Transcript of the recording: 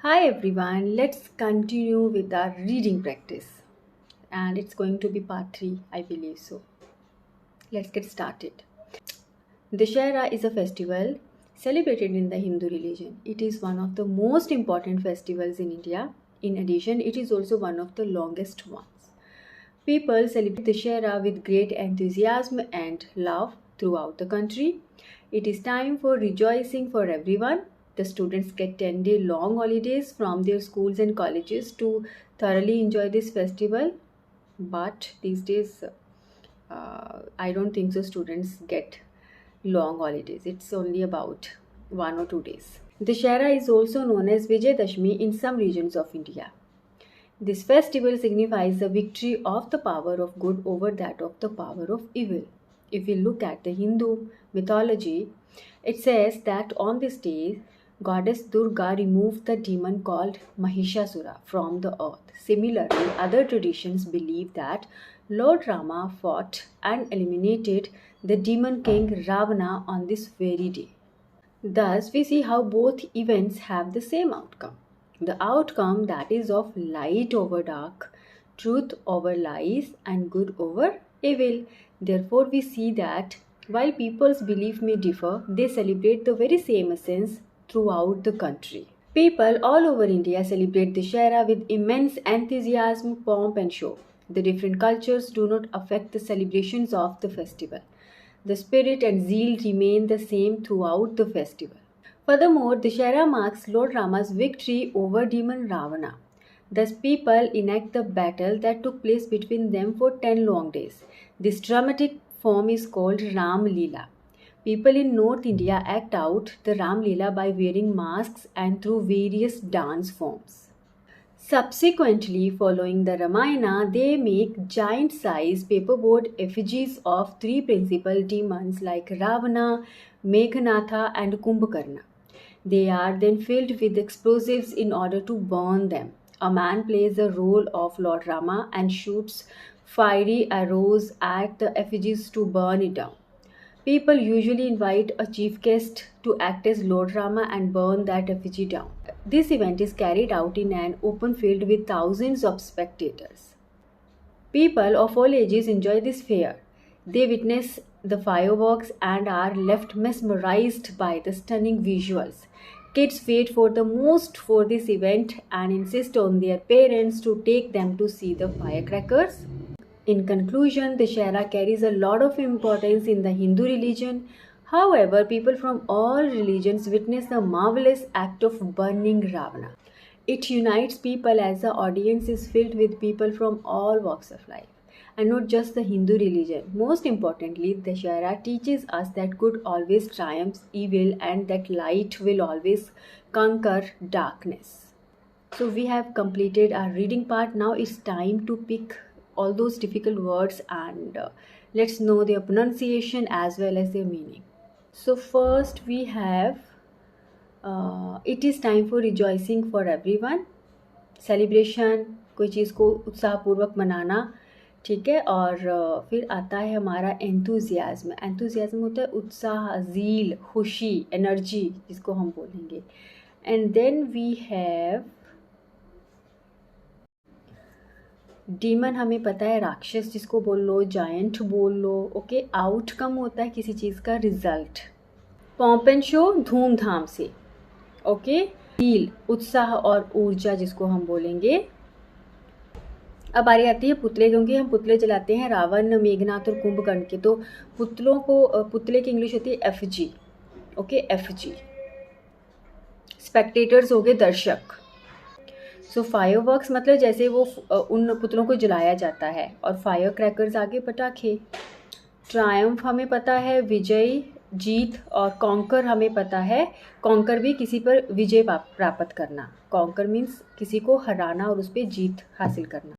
Hi everyone, let's continue with our reading practice. And it's going to be part 3, I believe so. Let's get started. Dussehra is a festival celebrated in the Hindu religion. It is one of the most important festivals in India. In addition, it is also one of the longest ones. People celebrate Dussehra with great enthusiasm and love throughout the country. It is time for rejoicing for everyone. The students get 10-day long holidays from their schools and colleges to thoroughly enjoy this festival. But these days, I don't think so students get long holidays. It's only about 1 or 2 days. Dussehra is also known as Vijayadashmi in some regions of India. This festival signifies the victory of the power of good over that of the power of evil. If we look at the Hindu mythology, it says that on this day, goddess Durga removed the demon called Mahishasura from the earth. Similarly, other traditions believe that Lord Rama fought and eliminated the demon king Ravana on this very day. Thus, we see how both events have the same outcome. The outcome that is of light over dark, truth over lies, and good over evil. Therefore, we see that while people's belief may differ, they celebrate the very same essence throughout the country. People all over India celebrate Dussehra with immense enthusiasm, pomp, and show. The different cultures do not affect the celebrations of the festival. The spirit and zeal remain the same throughout the festival. Furthermore, Dussehra marks Lord Rama's victory over demon Ravana. Thus, people enact the battle that took place between them for 10 long days. This dramatic form is called Ram Leela. People in North India act out the Ram Leela by wearing masks and through various dance forms. Subsequently, following the Ramayana, they make giant-sized paperboard effigies of 3 principal demons like Ravana, Meghnatha, and Kumbhakarna. They are then filled with explosives in order to burn them. A man plays the role of Lord Rama and shoots fiery arrows at the effigies to burn it down. People usually invite a chief guest to act as Lord Rama and burn that effigy down. This event is carried out in an open field with thousands of spectators. People of all ages enjoy this fair. They witness the fireworks and are left mesmerized by the stunning visuals. Kids wait for the most for this event and insist on their parents to take them to see the firecrackers. In conclusion, Dussehra carries a lot of importance in the Hindu religion. However, people from all religions witness the marvelous act of burning Ravana. It unites people as the audience is filled with people from all walks of life, and not just the Hindu religion. Most importantly, Dussehra teaches us that good always triumphs evil and that light will always conquer darkness. So we have completed our reading part. Now it's time to pick all those difficult words and let's know their pronunciation as well as their meaning. So first we have it is time for rejoicing for everyone. Celebration, कोई चीज़ को उत्साहपूर्वक मनाना, ठीक है. और फिर आता है हमारा एंथुजियाज्म. एंथुजियाज्म होता है उत्साह, ज़ील, खुशी, एनर्जी जिसको हम बोलेंगे. And then we have demon. हमें पता है राक्षस जिसको बोल लो, जायंट बोल लो. ओके. आउटकम होता है किसी चीज़ का रिजल्ट. पॉम्प एंड शो, धूमधाम से. ओके. हील, उत्साह और ऊर्जा जिसको हम बोलेंगे. अब बारी आती है पुतले, क्योंकि हम पुतले जलाते हैं रावण, मेघनाथ और कुंभकर्ण के. तो पुतलों को, पुतले की इंग्लिश होती है एफजी. ओके. एफजी. स्पेक्टेटर्स हो गए दर्शक. सो फायरवर्क्स मतलब जैसे वो उन पुतलों को जलाया जाता है. और फायर क्रैकर्स आगे पटाखे. ट्रायम्फ हमें पता है विजय, जीत. और कॉन्कर हमें पता है, कॉन्कर भी किसी पर विजय प्राप्त करना. कॉन्कर मीन्स किसी को हराना और उस पर जीत हासिल करना.